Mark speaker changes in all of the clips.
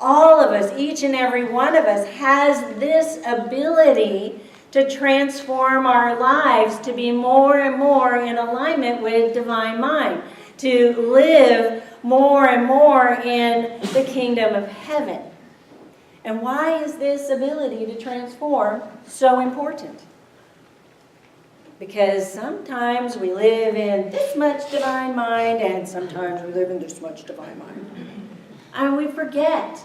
Speaker 1: All of us, each and every one of us, has this ability to transform our lives to be more and more in alignment with divine mind, to live more and more in the kingdom of heaven. And why is this ability to transform so important? Because sometimes we live in this much divine mind, and sometimes we live in this much divine mind. And we forget.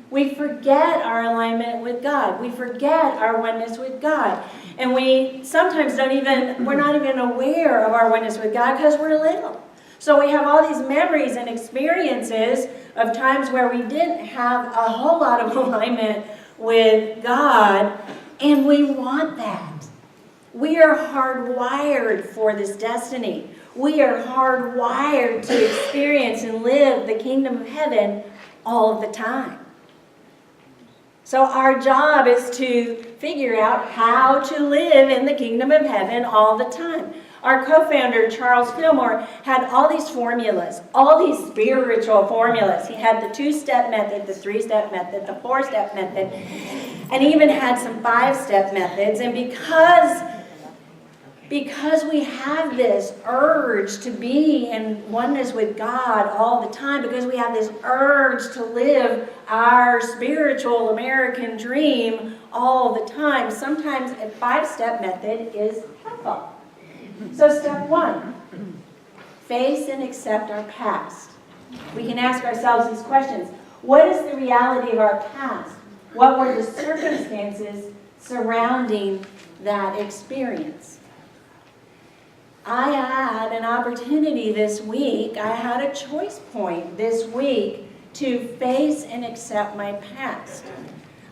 Speaker 1: We forget our alignment with God. We forget our oneness with God. And we sometimes we're not even aware of our oneness with God because we're little. So we have all these memories and experiences of times where we didn't have a whole lot of alignment with God, and we want that. We are hardwired for this destiny. We are hardwired to experience and live the kingdom of heaven all of the time. So our job is to figure out how to live in the kingdom of heaven all the time. Our co-founder, Charles Fillmore, had all these formulas, all these spiritual formulas. He had the 2-step method, the 3-step method, the 4-step method, and he even had some 5-step methods. And because we have this urge to be in oneness with God all the time, because we have this urge to live our spiritual American dream all the time, sometimes a 5-step method is helpful. So step 1, face and accept our past. We can ask ourselves these questions. What is the reality of our past? What were the circumstances surrounding that experience? I had an opportunity this week, I had a choice point this week to face and accept my past.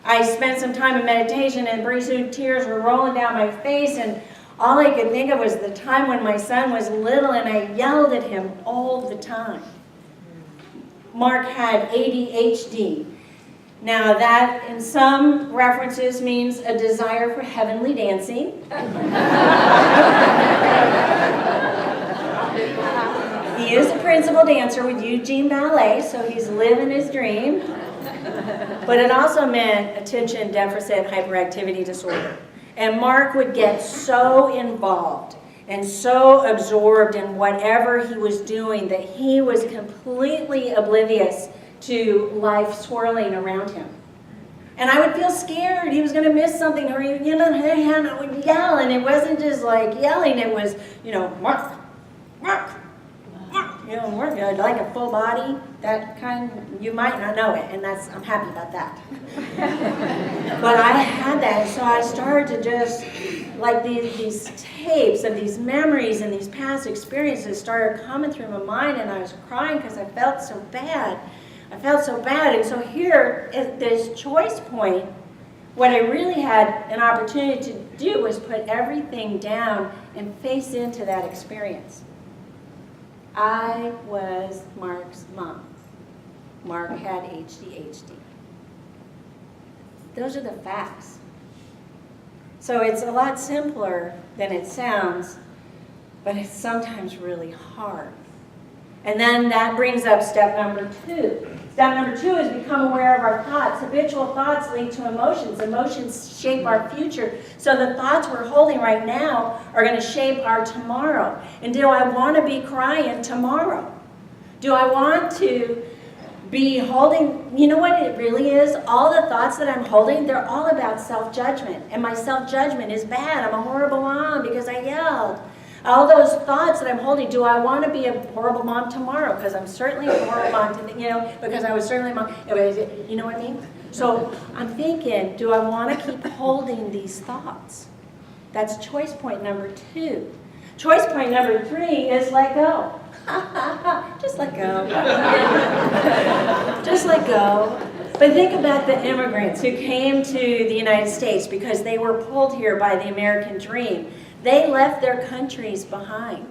Speaker 1: I spent some time in meditation, and pretty soon tears were rolling down my face, and all I could think of was the time when my son was little and I yelled at him all the time. Mark had ADHD. Now that in some references means a desire for heavenly dancing. He is a principal dancer with Eugene Ballet, so he's living his dream. But it also meant attention deficit hyperactivity disorder. And Mark would get so involved and so absorbed in whatever he was doing that he was completely oblivious to life swirling around him. And I would feel scared he was going to miss something, or and I would yell, and it wasn't just like yelling, it was, Mark, Mark, Mark, Mark, like a full body, that kind, you might not know it, and I'm happy about that. But I had that, so I started to just, like these tapes of these memories and these past experiences started coming through my mind, and I was crying because I felt so bad. And so here at this choice point, what I really had an opportunity to do was put everything down and face into that experience. I was Mark's mom. Mark had ADHD. Those are the facts. So it's a lot simpler than it sounds, but it's sometimes really hard. And then that brings up step number 2. Step number 2 is become aware of our thoughts. Habitual thoughts lead to emotions. Emotions shape our future. So the thoughts we're holding right now are going to shape our tomorrow. And do I want to be crying tomorrow? Do I want to be holding, you know what it really is? All the thoughts that I'm holding, they're all about self-judgment. And my self-judgment is bad. I'm a horrible mom because I yelled. All those thoughts that I'm holding, do I want to be a horrible mom tomorrow? Because I'm certainly a horrible mom, because I was certainly a mom. You know what I mean? So I'm thinking, do I want to keep holding these thoughts? That's choice point number 2. Choice point number 3 is let go. Just let go. Just let go. But think about the immigrants who came to the United States because they were pulled here by the American dream. They left their countries behind.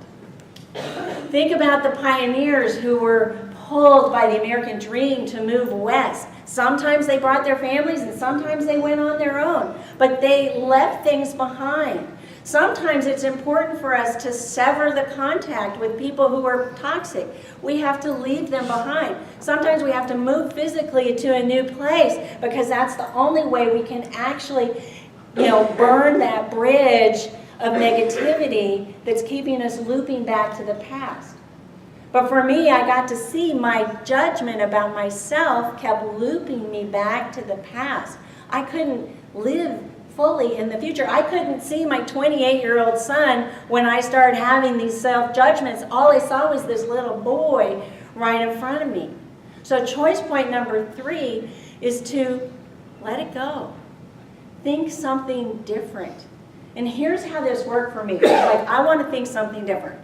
Speaker 1: Think about the pioneers who were pulled by the American dream to move west. Sometimes they brought their families and sometimes they went on their own. But they left things behind. Sometimes it's important for us to sever the contact with people who are toxic. We have to leave them behind. Sometimes we have to move physically to a new place because that's the only way we can actually, burn that bridge of negativity that's keeping us looping back to the past. But for me, I got to see my judgment about myself kept looping me back to the past. I couldn't live fully in the future. I couldn't see my 28-year-old son when I started having these self-judgments. All I saw was this little boy right in front of me. So choice point number 3 is to let it go. Think something different. And here's how this worked for me. Like, I want to think something different.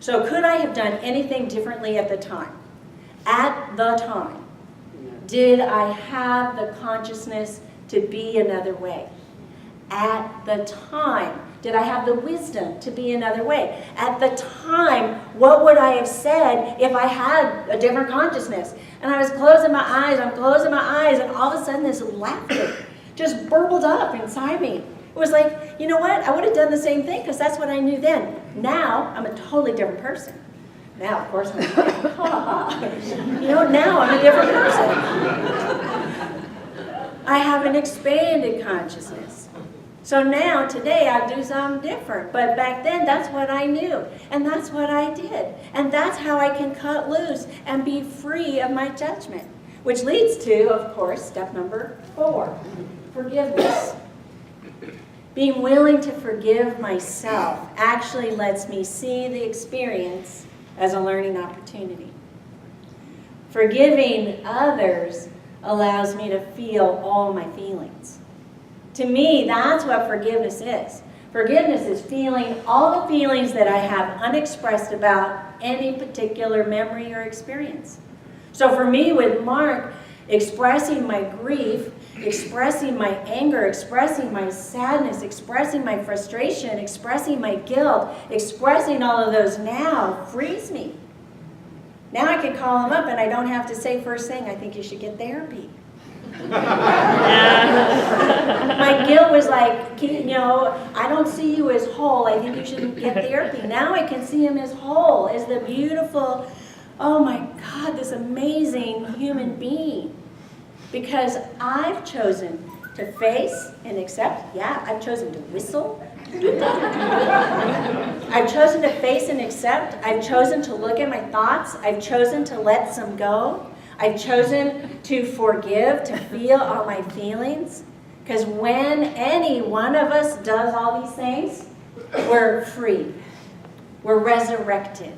Speaker 1: So could I have done anything differently at the time? At the time, did I have the consciousness to be another way? At the time, did I have the wisdom to be another way? At the time, what would I have said if I had a different consciousness? And I was closing my eyes, and all of a sudden this laughter just burbled up inside me. It was like, you know what? I would have done the same thing because that's what I knew then. Now, I'm a totally different person. Now, of course, I'm like, now I'm a different person. I have an expanded consciousness. So now, today, I do something different. But back then, that's what I knew. And that's what I did. And that's how I can cut loose and be free of my judgment. Which leads to, of course, step number 4, forgiveness. Being willing to forgive myself actually lets me see the experience as a learning opportunity. Forgiving others allows me to feel all my feelings. To me, that's what forgiveness is. Forgiveness is feeling all the feelings that I have unexpressed about any particular memory or experience. So for me, with Mark, expressing my grief, expressing my anger, expressing my sadness, expressing my frustration, expressing my guilt, expressing all of those now frees me. Now I can call him up and I don't have to say first thing, I think you should get therapy. My guilt was like, I don't see you as whole, I think you should get therapy. Now I can see him as whole, as the beautiful, oh my God, this amazing human being. Because I've chosen to face and accept. Yeah, I've chosen to whistle. I've chosen to face and accept. I've chosen to look at my thoughts. I've chosen to let some go. I've chosen to forgive, to feel all my feelings. Because when any one of us does all these things, we're free. We're resurrected.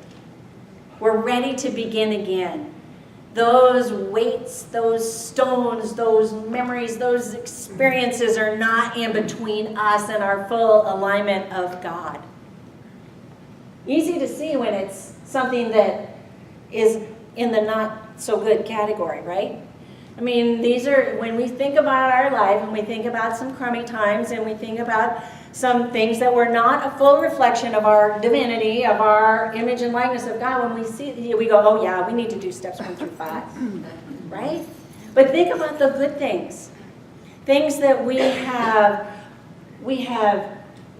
Speaker 1: We're ready to begin again. Those weights, those stones, those memories, those experiences are not in between us and our full alignment of God. Easy to see when it's something that is in the not so good category, right? I mean, these are, when we think about our life and we think about some crummy times and we think about some things that were not a full reflection of our divinity, of our image and likeness of God, when we see, we go, oh yeah, we need to do steps 1 through 5, right? But think about the good things. Things that we have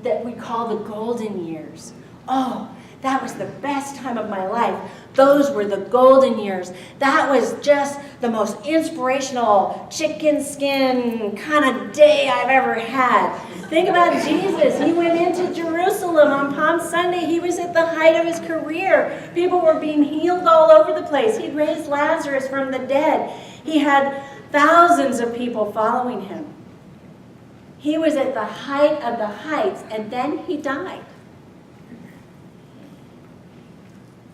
Speaker 1: that we call the golden years. Oh, that was the best time of my life. Those were the golden years. That was just the most inspirational chicken skin kind of day I've ever had. Think about Jesus. He went into Jerusalem on Palm Sunday. He was at the height of his career. People were being healed all over the place. He'd raised Lazarus from the dead. He had thousands of people following him. He was at the height of the heights, and then he died.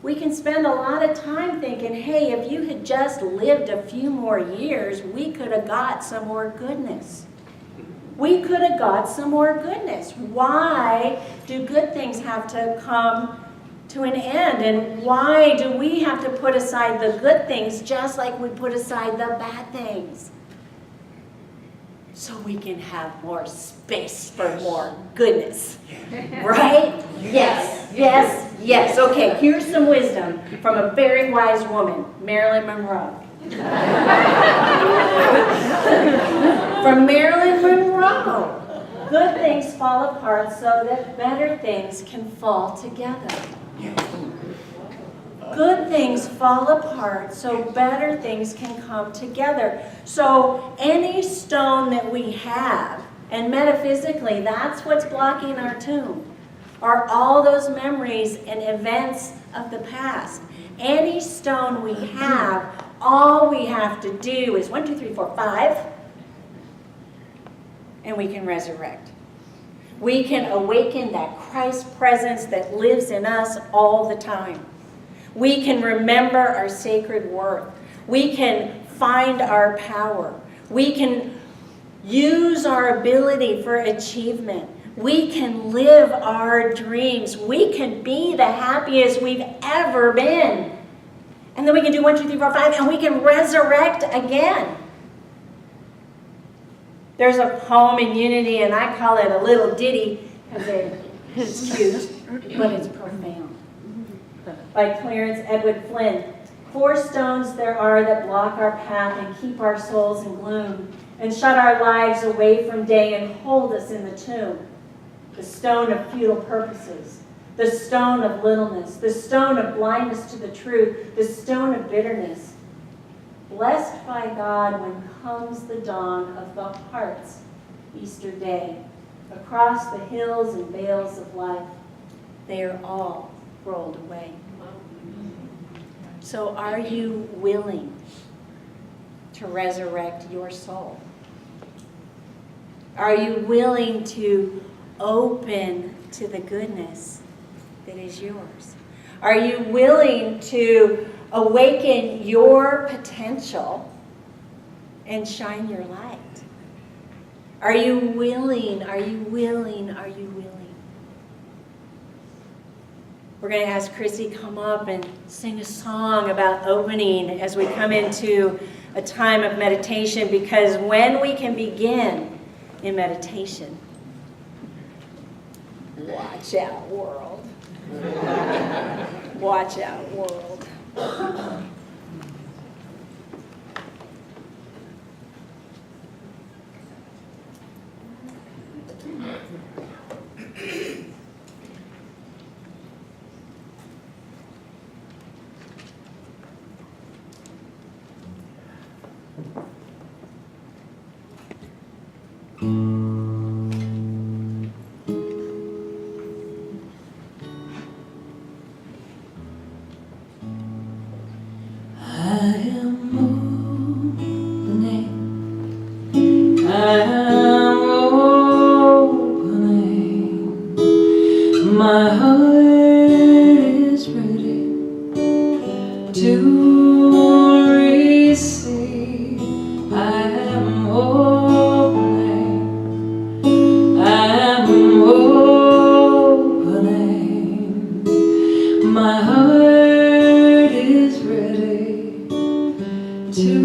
Speaker 1: We can spend a lot of time thinking, hey, if you had just lived a few more years, we could have got some more goodness. We could have got some more goodness. Why do good things have to come to an end? And why do we have to put aside the good things just like we put aside the bad things? So we can have more space for more goodness. Right? Yes, yes, yes. Okay, here's some wisdom from a very wise woman, Marilyn Monroe. From Marilyn Monroe. Good things fall apart so that better things can fall together. Good things fall apart so better things can come together. So any stone that we have, and metaphysically, that's what's blocking our tomb, are all those memories and events of the past. Any stone we have, all we have to do is 1, 2, 3, 4, 5, and we can resurrect. We can awaken that Christ presence that lives in us all the time. We can remember our sacred worth. We can find our power. We can use our ability for achievement. We can live our dreams. We can be the happiest we've ever been. And then we can do 1, 2, 3, 4, 5, and we can resurrect again. There's a poem in Unity, and I call it a little ditty because it's cute, but it's profound. By Clarence Edward Flynn. 4 stones there are that block our path and keep our souls in gloom, and shut our lives away from day and hold us in the tomb. The stone of futile purposes, the stone of littleness, the stone of blindness to the truth, the stone of bitterness. Blessed by God when comes the dawn of the heart's Easter day. Across the hills and vales of life, they are all rolled away. So are you willing to resurrect your soul? Are you willing to open to the goodness that is yours? Are you willing to awaken your potential and shine your light? Are you willing? Are you willing? Are you willing? We're going to ask Chrissy come up and sing a song about opening as we come into a time of meditation, because when we can begin in meditation, watch out, world. Watch out, world.
Speaker 2: My heart is ready to receive. I am opening. I am opening. My heart is ready to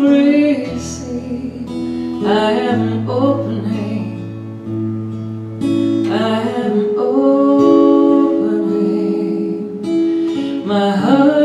Speaker 2: receive. I am opening. I am opening my heart.